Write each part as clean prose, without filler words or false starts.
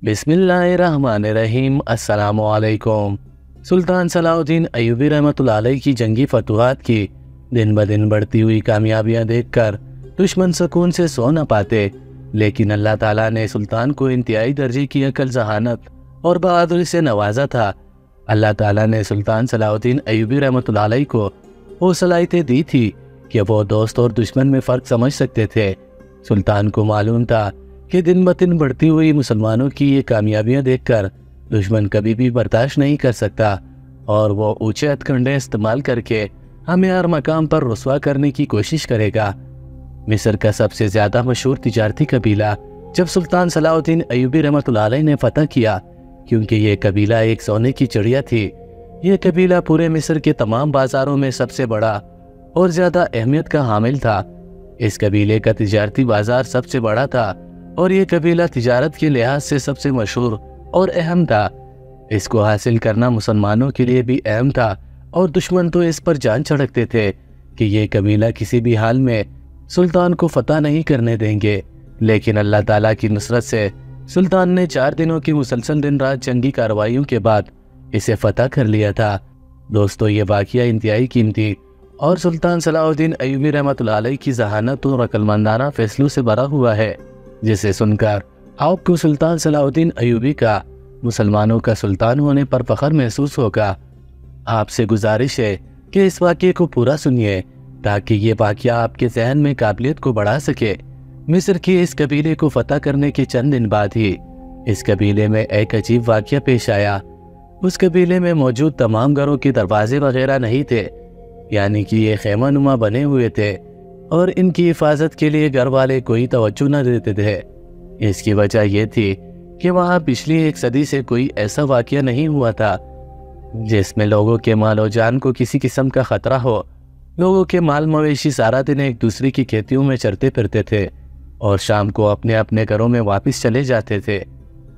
बिस्मिल्लाहिर्रहमानिर्रहीम। अस्सलामुअलैकुम। सुल्तान सलाहुद्दीन अय्यूबी रहमतुल्लाह अलैह की जंगी फतूहात की दिन ब दिन बढ़ती हुई कामयाबियां देखकर दुश्मन सुकून से सो न पाते, लेकिन अल्लाह ताला ने सुल्तान को इंतहाई दर्जे की अकल, जहानत और बहादुरी से नवाजा था। अल्लाह ताला ने सुल्तान सलाहुद्दीन अय्यूबी रहमतुल्लाह अलैह को वो सलाहियतें दी थी कि वो दोस्त और दुश्मन में फ़र्क समझ सकते थे। सुल्तान को मालूम था कि दिन ब दिन बढ़ती हुई मुसलमानों की ये कामयाबियां देखकर दुश्मन कभी भी बर्दाश्त नहीं कर सकता और वो ऊंचे हथकंडे इस्तेमाल करके हमें हर मकाम पर रुस्वा करने की कोशिश करेगा। मिस्र का सबसे ज़्यादा मशहूर तिजारती कबीला जब सुल्तान सलाहुद्दीन अय्यूबी रहमतुल्लाह अलैह ने फतह किया, क्योंकि ये कबीला एक सोने की चिड़िया थी। ये कबीला पूरे मिस्र के तमाम बाज़ारों में सबसे बड़ा और ज़्यादा अहमियत का हामिल था। इस कबीले का तिजारती बाज़ार सबसे बड़ा था और ये कबीला तिजारत के लिहाज से सबसे मशहूर और अहम था। इसको हासिल करना मुसलमानों के लिए भी अहम था और दुश्मन तो इस पर जान छिड़कते थे कि ये कबीला किसी भी हाल में सुल्तान को फतह नहीं करने देंगे। लेकिन अल्लाह ताला की नुसरत से सुल्तान ने 4 दिनों की मुसलसल दिन रात जंगी कार्रवाइयों के बाद इसे फतह कर लिया था। दोस्तों, ये वाक़या इंतहाई कीमती और सुल्तान सलाहुद्दीन अय्यूबी रहमतुल्लाह अलैह की जहानत और अक्लमंदाना फैसलों से भरा हुआ है, जिसे सुनकर आपको सुल्तान सलाहुद्दीन अय्यूबी का मुसलमानों का सुल्तान होने पर फख्र महसूस होगा। आपसे गुजारिश है कि इस वाक़ये को पूरा सुनिए ताकि ये वाक़या आपके जहन में काबिलियत को बढ़ा सके। मिस्र के इस कबीले को फतह करने के चंद दिन बाद ही इस कबीले में एक अजीब वाक़या पेश आया। उस कबीले में मौजूद तमाम घरों के दरवाजे वगैरह नहीं थे, यानी कि ये खैमा नुमा बने हुए थे और इनकी हिफाजत के लिए घर वाले कोई तवज्जो न देते थे। इसकी वजह यह थी कि वहाँ पिछली 1 सदी से कोई ऐसा वाक़या नहीं हुआ था जिसमें लोगों के माल और जान को किसी किस्म का ख़तरा हो। लोगों के माल मवेशी सारा दिन एक दूसरे की खेतियों में चरते फिरते थे और शाम को अपने अपने घरों में वापस चले जाते थे।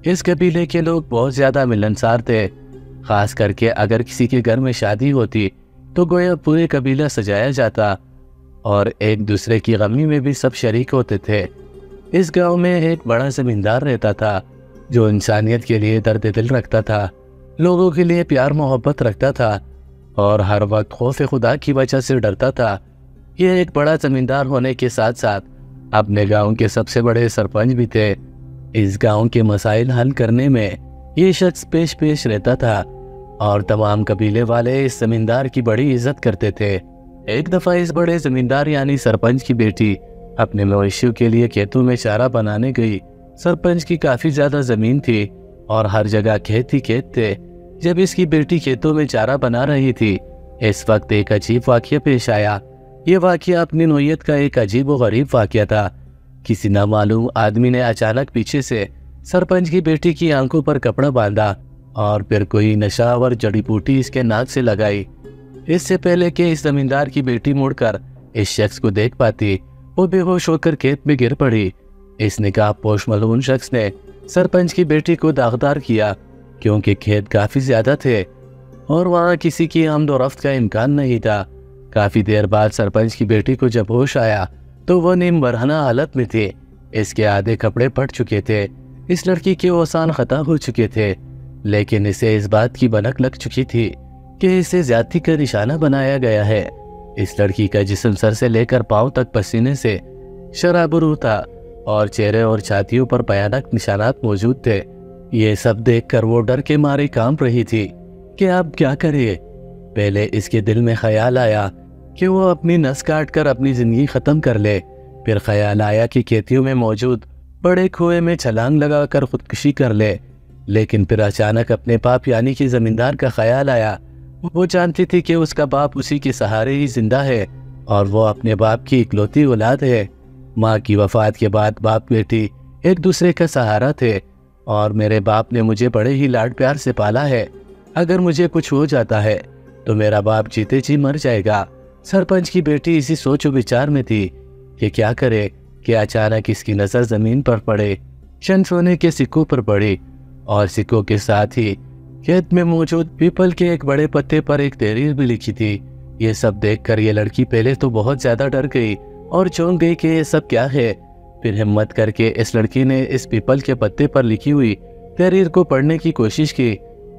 इस कबीले के लोग बहुत ज़्यादा मिलनसार थे। ख़ास करके अगर किसी के घर में शादी होती तो गोया पूरे कबीला सजाया जाता और एक दूसरे की गमी में भी सब शरीक होते थे। इस गांव में एक बड़ा ज़मींदार रहता था जो इंसानियत के लिए दर्द दिल रखता था, लोगों के लिए प्यार मोहब्बत रखता था और हर वक्त खौफ खुदा की वजह से डरता था। यह एक बड़ा ज़मींदार होने के साथ साथ अपने गांव के सबसे बड़े सरपंच भी थे। इस गांव के मसाइल हल करने में ये शख्स पेश रहता था और तमाम कबीले वाले इस ज़मींदार की बड़ी इज्जत करते थे। एक दफ़ा इस बड़े ज़मींदार यानी सरपंच की बेटी अपने मवेशियों के लिए खेतों में चारा बनाने गई। सरपंच की काफ़ी ज़्यादा ज़मीन थी और हर जगह खेत ही खेत थे। जब इसकी बेटी खेतों में चारा बना रही थी, इस वक्त एक अजीब वाक़या पेश आया। ये वाक़या अपनी नौइयत का एक अजीब व गरीब वाक़या था। किसी नामालूम आदमी ने अचानक पीछे से सरपंच की बेटी की आंखों पर कपड़ा बांधा और फिर कोई नशावर जड़ी बूटी इसके नाक से लगाई। इससे पहले कि इस ज़मींदार की बेटी मुड़कर इस शख्स को देख पाती, वो बेहोश होकर खेत में गिर पड़ी। इस निकाबपोश मलून शख्स ने सरपंच की बेटी को दागदार किया, क्योंकि खेत काफ़ी ज़्यादा थे और वहाँ किसी की आमदोरफ्त का इम्कान नहीं था। काफ़ी देर बाद सरपंच की बेटी को जब होश आया तो वह नीम बरहना हालत में थी। इसके आधे कपड़े फट चुके थे। इस लड़की के ओसान खता हो चुके थे, लेकिन इसे इस बात की भनक लग चुकी थी कि इसे ज्यादती का निशाना बनाया गया है। इस लड़की का जिस्म सर से लेकर पांव तक पसीने से शराबुरू था और चेहरे और छातियों पर भयानक निशानात मौजूद थे। ये सब देखकर वो डर के मारे कांप रही थी कि अब क्या करे। पहले इसके दिल में ख्याल आया कि वो अपनी नस काट कर अपनी जिंदगी खत्म कर ले। फिर ख्याल आया कि खेतियों में मौजूद बड़े कुएं में छलांग लगाकर खुदकुशी कर ले। लेकिन फिर अचानक अपने बाप यानी कि जमींदार का ख्याल आया। वो जानती थी कि उसका बाप उसी के सहारे ही जिंदा है और वो अपने बाप की इकलौती औलाद है। माँ की वफात के बाद बाप बेटी एक दूसरे का सहारा थे और मेरे बाप ने मुझे बड़े ही लाड प्यार से पाला है। अगर मुझे कुछ हो जाता है तो मेरा बाप जीते जी मर जाएगा। सरपंच की बेटी इसी सोच विचार में थी कि क्या करे कि अचानक इसकी नज़र ज़मीन पर पड़े। चंद सोने के सिक्कों पर पड़ी और सिक्कों के साथ ही खेत में मौजूद पीपल के एक बड़े पत्ते पर एक तहरीर भी लिखी थी। ये सब देखकर ये लड़की पहले तो बहुत ज़्यादा डर गई और चौंक गई कि ये सब क्या है। फिर हिम्मत करके इस लड़की ने इस पीपल के पत्ते पर लिखी हुई तहरीर को पढ़ने की कोशिश की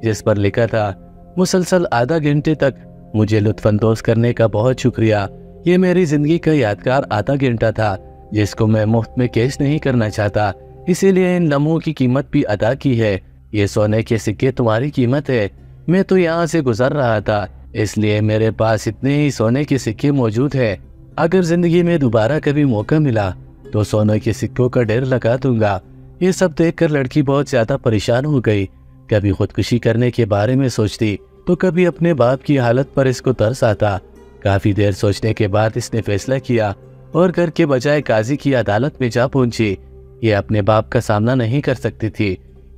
जिस पर लिखा था, मुसलसल आधा घंटे तक मुझे लुत्फानंदोज करने का बहुत शुक्रिया। ये मेरी जिंदगी का यादगार आधा घंटा था जिसको मैं मुफ्त में कैश नहीं करना चाहता, इसीलिए इन लम्हों की कीमत भी अदा की है। ये सोने के सिक्के तुम्हारी कीमत है। मैं तो यहाँ से गुजर रहा था, इसलिए मेरे पास इतने ही सोने के सिक्के मौजूद है। अगर जिंदगी में दोबारा कभी मौका मिला तो सोने के सिक्कों का ढेर लगा दूंगा। ये सब देखकर लड़की बहुत ज्यादा परेशान हो गई। कभी खुदकुशी करने के बारे में सोचती तो कभी अपने बाप की हालत पर इसको तरस आता। काफी देर सोचने के बाद इसने फैसला किया और घर के बजाय काजी की अदालत में जा पहुंची। ये अपने बाप का सामना नहीं कर सकती थी।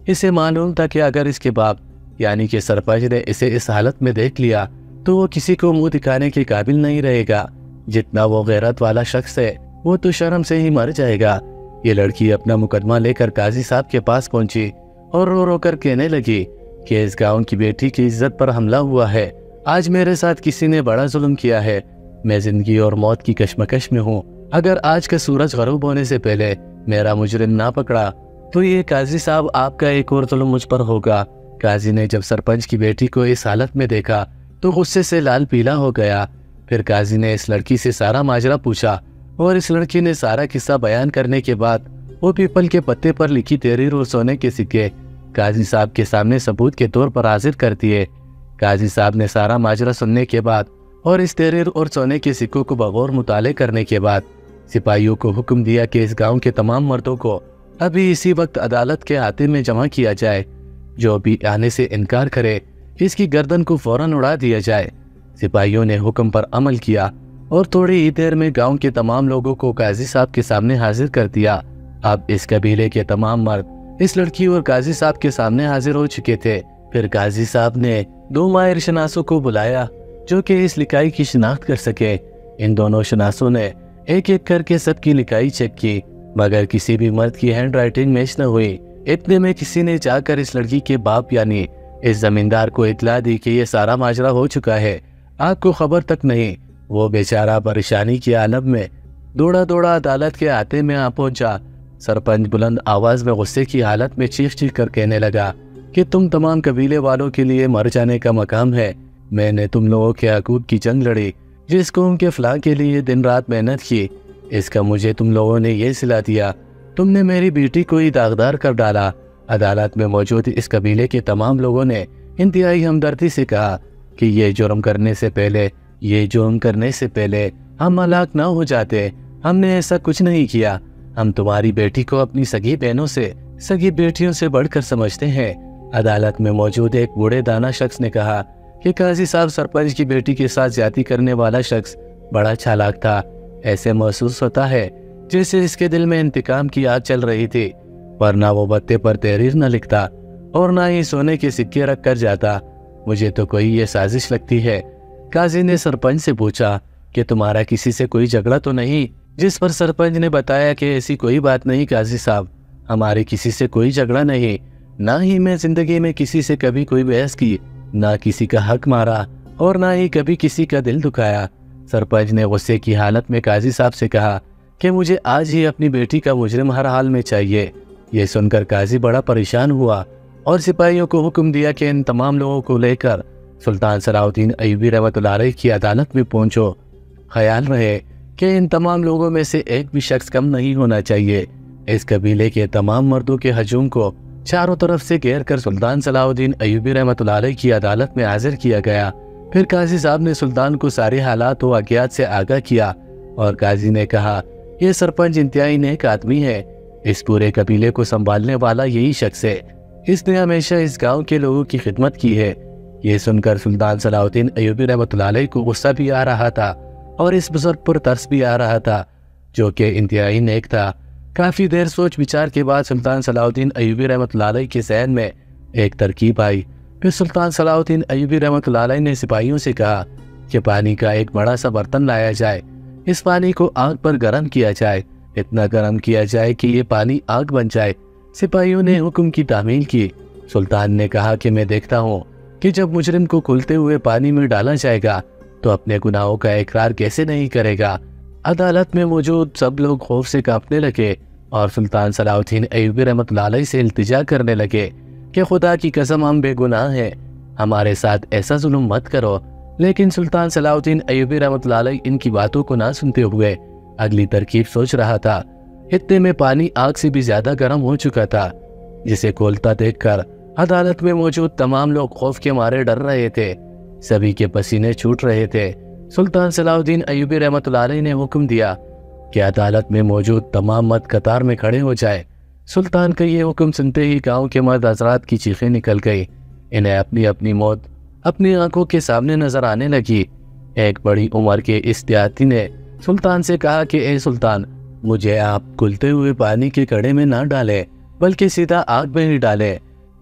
इसे मालूम था कि अगर इसके बाप यानी कि सरपंच ने इसे इस हालत में देख लिया तो वो किसी को मुंह दिखाने के काबिल नहीं रहेगा। जितना वो गैरत वाला शख्स है वो तो शर्म से ही मर जाएगा। ये लड़की अपना मुकदमा लेकर काजी साहब के पास पहुंची और रो रो कर कहने लगी कि इस गांव की बेटी की इज्जत पर हमला हुआ है। आज मेरे साथ किसी ने बड़ा जुल्म किया है। मैं जिंदगी और मौत की कश्मकश में हूँ। अगर आज का सूरज गरूब होने से पहले मेरा मुजरिम ना पकड़ा तो ये काजी साहब आपका एक और जुल्म मुझ पर होगा। काजी ने जब सरपंच की बेटी को इस हालत में देखा तो गुस्से से लाल पीला हो गया। फिर काजी ने इस लड़की से सारा माजरा पूछा और इस लड़की ने सारा किस्सा बयान करने के बाद वो पीपल के पत्ते पर लिखी तहरीर और सोने के सिक्के काजी साहब के सामने सबूत के तौर पर हाजिर कर दिए। काजी साहब ने सारा माजरा सुनने के बाद और इस तहरीर और सोने के सिक्कों को बगौर मुताले करने के बाद सिपाहियों को हुक्म दिया कि इस गांव के तमाम मर्दों को अभी इसी वक्त अदालत के हाथे में जमा किया जाए। जो भी आने से इनकार करे इसकी गर्दन को फौरन उड़ा दिया जाए। सिपाहियों ने हुक्म पर अमल किया और थोड़ी ही देर में गांव के तमाम लोगों को काजी साहब के सामने हाजिर कर दिया। अब इस कबीले के तमाम मर्द इस लड़की और काजी साहब के सामने हाजिर हो चुके थे। फिर काजी साहब ने 2 माहिर शनासों को बुलाया जो कि इस लिखाई की शिनाख्त कर सके। इन दोनों शनासों ने एक एक करके सबकी लिखाई चेक की मगर किसी भी मर्द की हैंड राइटिंग मैच न हुई। इतने में किसी ने जाकर इस लड़की के बाप यानी इस जमींदार को इतला दी कि ये सारा माजरा हो चुका है। आपको खबर तक नहीं। वो बेचारा परेशानी की आलम में दौड़ा दौड़ा अदालत के आते में आ पहुंचा। सरपंच बुलंद आवाज में गुस्से की हालत में चीख चीख कर कहने लगा कि तुम तमाम कबीले वालों के लिए मर जाने का मकाम है। मैंने तुम लोगों के हकूक की जंग लड़ी, जिस कौम के फलाह के लिए दिन रात मेहनत की, इसका मुझे तुम लोगों ने ये सिला दिया। तुमने मेरी बेटी को ही दागदार कर डाला। अदालत में मौजूद इस कबीले के तमाम लोगों ने इंतहाई हमदर्दी से कहा कि ये जुर्म करने से पहले हम हलाक ना हो जाते। हमने ऐसा कुछ नहीं किया। हम तुम्हारी बेटी को अपनी सगी बहनों से, सगी बेटियों से बढ़कर समझते हैं। अदालत में मौजूद एक बूढ़े दाना शख्स ने कहा कि काजी साहब सरपंच की बेटी के साथ ज्यादती करने वाला शख्स बड़ा चालाक था। ऐसे महसूस होता है जैसे इसके दिल में इंतकाम की आग चल रही थी, वरना वो बत्ते पर तहरीर न लिखता और ना ही सोने के सिक्के रख कर जाता। मुझे तो कोई ये साजिश लगती है। काजी ने सरपंच से पूछा कि तुम्हारा किसी से कोई झगड़ा तो नहीं, जिस पर सरपंच ने बताया कि ऐसी कोई बात नहीं काजी साहब, हमारे किसी से कोई झगड़ा नहीं। ना ही मैं जिंदगी में किसी से कभी कोई बहस की, ना किसी का हक मारा और ना ही कभी किसी का दिल दुखाया। सरपंच ने गुस्से की हालत में काजी साहब से कहा कि मुझे आज ही अपनी बेटी का मुजरिम हर हाल में चाहिए। ये सुनकर काजी बड़ा परेशान हुआ और सिपाहियों को हुक्म दिया कि इन तमाम लोगों को लेकर सुल्तान सलाहुद्दीन अय्यूबी रहमतुल्लाह अलैह की अदालत में पहुंचो। ख्याल रहे कि इन तमाम लोगों में से एक भी शख्स कम नहीं होना चाहिए। इस कबीले के तमाम मर्दों के हजूम को चारों तरफ से घेर कर सुल्तान सलाहुद्दीन अय्यूबी रहमतुल्लाह अलैह की अदालत में हाजिर किया गया। फिर काजी साहब ने सुल्तान को सारे हालात व वाक़ियात से आगाह किया और काजी ने कहा, यह सरपंच इंतहाई नेक आदमी है। इस पूरे कबीले को संभालने वाला यही शख्स है। इसने हमेशा इस गांव के लोगों की खिदमत की है। ये सुनकर सुल्तान सलाहुद्दीन अय्यूबी रहमतुल्लाह अलैह को गुस्सा भी आ रहा था और इस बुजुर्ग पर तरस भी आ रहा था जो कि इंतहाई नेक था। काफी देर सोच विचार के बाद सुल्तान सलाहुद्दीन अय्यूबी रहमतुल्लाह अलैह के ज़हन में एक तरकीब आई। फिर सुल्तान सलाहुद्दीन अय्यूबी रहमतुल्लाह अलैह ने सिपाहियों से कहा कि पानी का एक बड़ा सा बर्तन लाया जाए। इस पानी को आग पर गर्म किया जाए, इतना गर्म किया जाए कि ये पानी आग बन जाए। सिपाहियों ने हुक्म की तामील की। सुल्तान ने कहा कि मैं देखता हूँ कि जब मुजरिम को खुलते हुए पानी में डाला जाएगा तो अपने गुनाहों का इकरार कैसे नहीं करेगा। अदालत में मौजूद सब लोग खौफ से कांपने लगे और सुल्तान सलाहुद्दीन अय्यूबी रहमतुल्लाह अलैह से इल्तिजा करने लगे कि खुदा की कसम हम बेगुनाह हैं, हमारे साथ ऐसा जुल्म मत करो। लेकिन सुल्तान सलाहुद्दीन अय्यूबी रहमतुल्लाह अलैह इनकी बातों को ना सुनते हुए अगली तरकीब सोच रहा था। इतने में पानी आग से भी ज्यादा गर्म हो चुका था, जिसे खोलता देखकर अदालत में मौजूद तमाम लोग खौफ के मारे डर रहे थे। सभी के पसीने छूट रहे थे। सुल्तान सलाहुद्दीन अय्यूबी रहमतुल्लाह अलैह ने हुक्म दिया कि अदालत में मौजूद तमाम मर्द कतार में खड़े हो जाए। सुल्तान का ये हुक्म सुनते ही गांव के मर्द हजरात की चीखें निकल गई। इन्हें अपनी अपनी मौत अपनी आंखों के सामने नजर आने लगी। एक बड़ी उम्र के इस देहाती ने सुल्तान से कहा कि ए सुल्तान, मुझे आप खुलते हुए पानी के कड़े में ना डालें, बल्कि सीधा आग में ही डालें।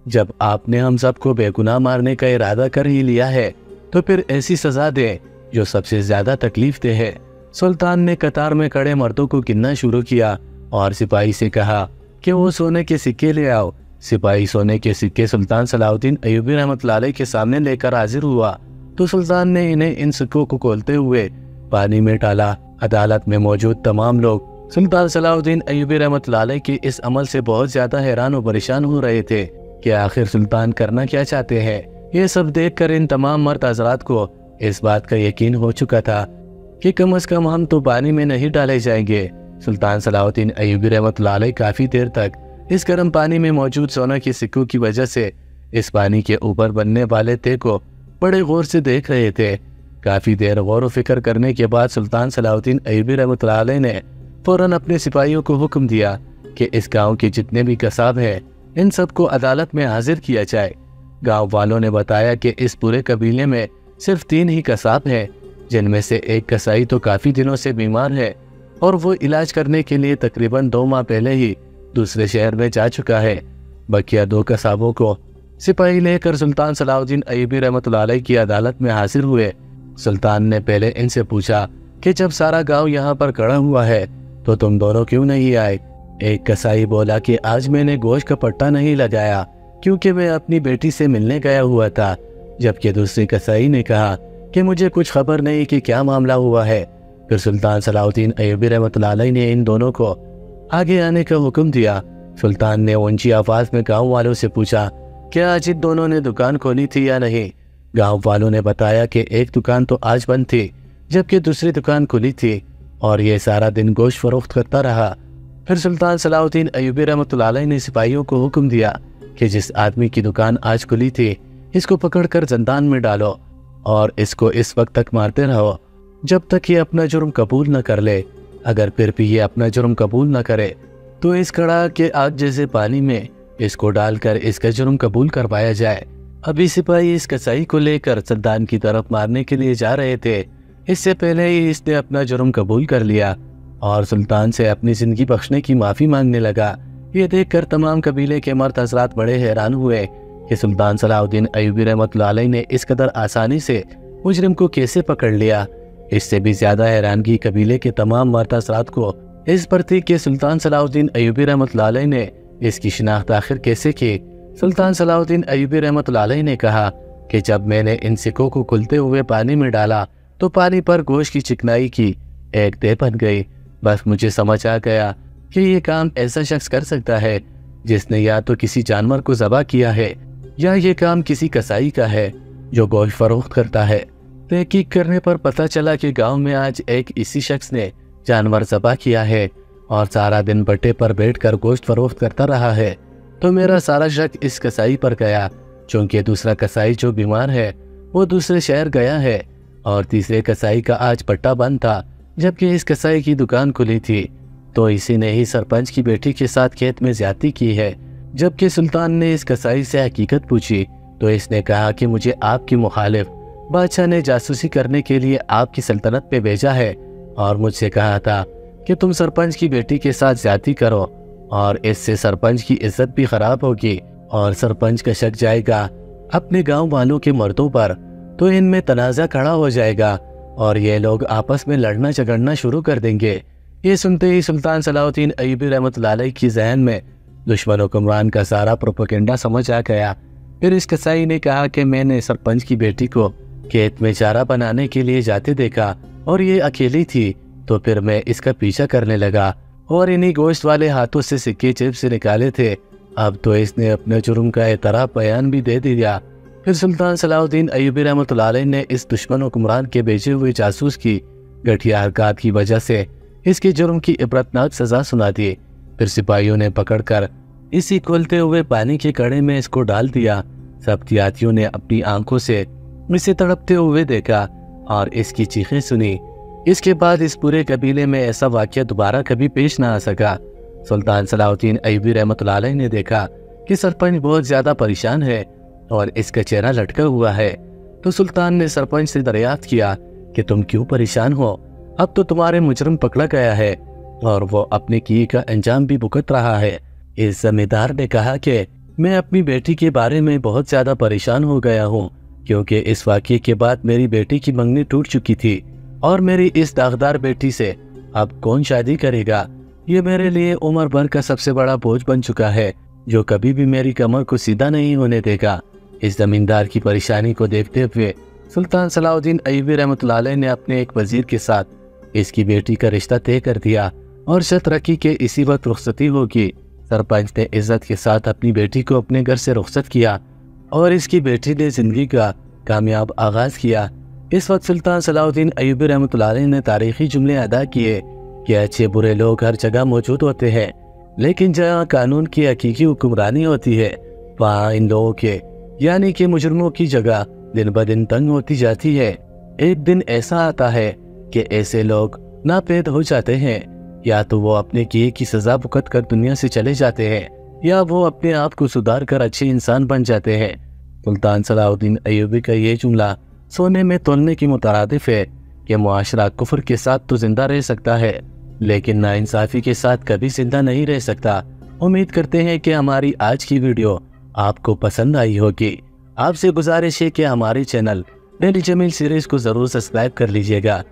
जब आपने हम सबको बेगुनाह मारने का इरादा कर ही लिया है तो फिर ऐसी सजा दें जो सबसे ज्यादा तकलीफ दे है। सुल्तान ने कतार में खड़े मर्दों को गिनना शुरू किया और सिपाही से कहा कि वो सोने के सिक्के ले आओ। सिपाही सोने के सिक्के सुल्तान सलाहुद्दीन अय्यूबी रहमतुल्लाह अलैह के सामने लेकर हाजिर हुआ तो सुल्तान ने इन्हें इन सिक्कों को खोलते हुए पानी में डाला। अदालत में मौजूद तमाम लोग सुल्तान सलाहुद्दीन अय्यूबी रहमतुल्लाह अलैह के इस अमल से बहुत ज्यादा हैरान और परेशान हो रहे थे कि आखिर सुल्तान करना क्या चाहते हैं। ये सब देखकर इन तमाम मर्द हजरात को इस बात का यकीन हो चुका था कि कम से कम हम तो पानी में नहीं डाले जाएंगे। सुल्तान सलाहुद्दीन अय्यूबी रहमतुल्लाह अलैह काफी देर तक इस गर्म पानी में मौजूद सोने के सिक्कों की वजह से इस पानी के ऊपर बनने वाले ते को बड़े गौर से देख रहे थे। काफी देर गौर व फिक्र करने के बाद सुल्तान सलाहुद्दीन अय्यूबी रहमतुल्लाह अलैह ने फौरन अपने सिपाहियों को हुक्म दिया कि इस गांव के जितने भी कसाब हैं इन सबको अदालत में हाजिर किया जाए। गांव वालों ने बताया कि इस पूरे कबीले में सिर्फ 3 ही कसाब हैं, जिनमें से एक कसाई तो काफी दिनों से बीमार है और वो इलाज करने के लिए तकरीबन 2 माह पहले ही दूसरे शहर में जा चुका है। बकिया 2 कसाबों को सिपाही लेकर सुल्तान सलाहुद्दीन अय्यूबी रहमतुल्लाह अलैह की अदालत में हाजिर हुए। सुल्तान ने पहले इनसे पूछा कि जब सारा गांव यहाँ पर खड़ा हुआ है तो तुम दोनों क्यों नहीं आए। एक कसाई बोला कि आज मैंने गोश्त का पट्टा नहीं लगाया क्योंकि मैं अपनी बेटी से मिलने गया हुआ था, जबकि दूसरे कसाई ने कहा कि मुझे कुछ खबर नहीं कि क्या मामला हुआ है। फिर सुल्तान सलाहुद्दीन अय्यूबी रहमतुल्लाह अलैह ने इन दोनों को आगे आने का हुक्म दिया। सुल्तान ने ऊंची आवाज में गांव वालों से पूछा कि आज इन दोनों ने दुकान खोली थी या नहीं। गांव वालों ने बताया कि एक दुकान तो आज बंद थी जबकि दूसरी दुकान खुली थी और ये सारा दिन गोश्त फरोख्त करता रहा। फिर सुल्तान सलाहुद्दीन अय्यूबी रहमतुल्लाह अलैह ने सिपाहियों को हुक्म दिया कि जिस आदमी की दुकान आज खुली थी इसको पकड़कर जंदान में डालो और इसको इस वक्त तक मारते रहो जब तक ये अपना जुर्म कबूल न कर ले। अगर फिर भी ये अपना जुर्म कबूल न करे तो इस कड़ा के आग जैसे पानी में इसको डालकर इसका जुर्म कबूल करवाया जाए। अभी सिपाही इस कसाई को लेकर जंदान की तरफ मारने के लिए जा रहे थे। इससे पहले ही इसने अपना जुर्म कबूल कर लिया और सुल्तान से अपनी जिंदगी बख्शने की माफी मांगने लगा। ये देखकर तमाम कबीले के मर्द हजरात बड़े हैरान हुए कि सुल्तान सलाहुद्दीन अय्यूबी रहमतुल्लाह अलैह ने इस कदर आसानी से मुजरिम को कैसे पकड़ लिया। इससे भी ज्यादा हैरानगी कबीले के तमाम मर्द हजरात को इस पर थी कि सुल्तान सलाहुद्दीन अय्यूबी रहमतुल्लाह अलैह ने इसकी शिनाख्त आखिर कैसे की। सुल्तान सलाहुद्दीन अय्यूबी रहमतुल्लाह अलैह ने कहा कि जब मैंने इन सिक्कों को खुलते हुए पानी में डाला तो पानी पर गोश्त की चिकनाई की एक तह बन गई। बस मुझे समझ आ गया कि ये काम ऐसा शख्स कर सकता है जिसने या तो किसी जानवर को ज़बह किया है या ये काम किसी कसाई का है जो गोश्त फरोख्त करता है। तहकीक करने पर पता चला कि गांव में आज एक इसी शख्स ने जानवर ज़बह किया है और सारा दिन बट्टे पर बैठकर गोश्त फरोख्त करता रहा है। तो मेरा सारा शक इस कसाई पर गया, चूँकि दूसरा कसाई जो बीमार है वो दूसरे शहर गया है और तीसरे कसाई का आज पट्टा बंद था जबकि इस कसाई की दुकान खुली थी। तो इसी ने ही सरपंच की बेटी के साथ खेत में ज्यादती की है। जबकि सुल्तान ने इस कसाई से हकीकत पूछी तो इसने कहा कि मुझे आपकी मुखालिफ बादशाह ने जासूसी करने के लिए आपकी सल्तनत पे भेजा है और मुझसे कहा था कि तुम सरपंच की बेटी के साथ ज्यादती करो और इससे सरपंच की इज्जत भी खराब होगी और सरपंच का शक जाएगा अपने गांव वालों के मर्दों पर, तो इनमें तनाज़ा खड़ा हो जाएगा और ये लोग आपस में लड़ना झगड़ना शुरू कर देंगे। ये सुनते ही सुल्तान सलाहुद्दीन अय्यूबी रहमतुल्लाह अलैह की जहन में दुश्मन हुक्मरान का सारा प्रोपेगेंडा समझ आ गया। फिर इस कसाई ने कहा कि मैंने सरपंच की बेटी को खेत में चारा बनाने के लिए जाते देखा और ये अकेली थी, तो फिर मैं इसका पीछा करने लगा और इन्हीं गोश्त वाले हाथों से सिक्के जेब से निकाले थे अब तो इसने अपने जुर्म का एतराफ़ बयान भी दे दिया। फिर सुल्तान सलाहुद्दीन अय्यूबी रहमतुल्लाह अलैह ने इस दुश्मन हुक्मरान के भेजे हुए जासूस की घटिया हरकत की वजह से इसके जुर्म की इबरतनाक सज़ा सुना दी। फिर सिपाहियों ने पकड़कर इसी खौलते हुए पानी के कड़े में इसको डाल दिया। सब यात्रियों ने अपनी आंखों से इसे तड़पते हुए देखा और इसकी चीखें सुनी। इसके बाद इस पूरे कबीले में ऐसा वाक़या दोबारा कभी पेश ना आ सका। सुल्तान सलाहुद्दीन अय्यूबी रहमतुल्लाह अलैह ने देखा कि सरपंच बहुत ज़्यादा परेशान है और इसका चेहरा लटका हुआ है, तो सुल्तान ने सरपंच से दरियाफ्त किया कि तुम क्यों परेशान हो, अब तो तुम्हारे मुजरिम पकड़ा गया है और वो अपने किए का अंजाम भी भुगत रहा है। इस जमींदार ने कहा कि मैं अपनी बेटी के बारे में बहुत ज़्यादा परेशान हो गया हूँ, क्योंकि इस वाक़ये के बाद मेरी बेटी की मंगनी टूट चुकी थी और मेरी इस दागदार बेटी से अब कौन शादी करेगा। ये मेरे लिए उम्र भर का सबसे बड़ा बोझ बन चुका है, जो कभी भी मेरी कमर को सीधा नहीं होने देगा। इस जमींदार की परेशानी को देखते हुए सुल्तान सलाहुद्दीन अय्यूबी रहमतुल्लाह अलैह ने अपने एक वजीर के साथ इसकी बेटी का रिश्ता तय कर दिया और शर्त रखी कि इसी वक्त रुखसती होगी। सरपंच ने इज्जत के साथ अपनी बेटी को अपने घर से रुखसत किया और इसकी बेटी ने जिंदगी का कामयाब आगाज किया। इस वक्त सुल्तान सलाहुद्दीन अय्यूबी रहमतुल्लाह अलैह ने तारीखी जुमले अदा किए कि अच्छे बुरे लोग हर जगह मौजूद होते हैं, लेकिन जहाँ कानून की हकीकी हुक्मरानी होती है वहाँ इन लोगों के यानी कि मुजरिमों की जगह दिन ब दिन तंग होती जाती है। एक दिन ऐसा आता है कि ऐसे लोग नापैद हो जाते हैं, या तो वो अपने किए की सजा भुगत कर दुनिया से चले जाते हैं या वो अपने आप को सुधार कर अच्छे इंसान बन जाते हैं। सुल्तान सलाहुद्दीन अय्यूबी का ये जुमला सोने में तोलने की मुतरादिफ है कि मुआशरा कुफ्र के साथ तो जिंदा रह सकता है, लेकिन नाइंसाफ़ी के साथ कभी जिंदा नहीं रह सकता। उम्मीद करते हैं कि हमारी आज की वीडियो आपको पसंद आई होगी। आपसे गुजारिश है कि हमारे चैनल डेली जमील सीरीज़ को ज़रूर सब्सक्राइब कर लीजिएगा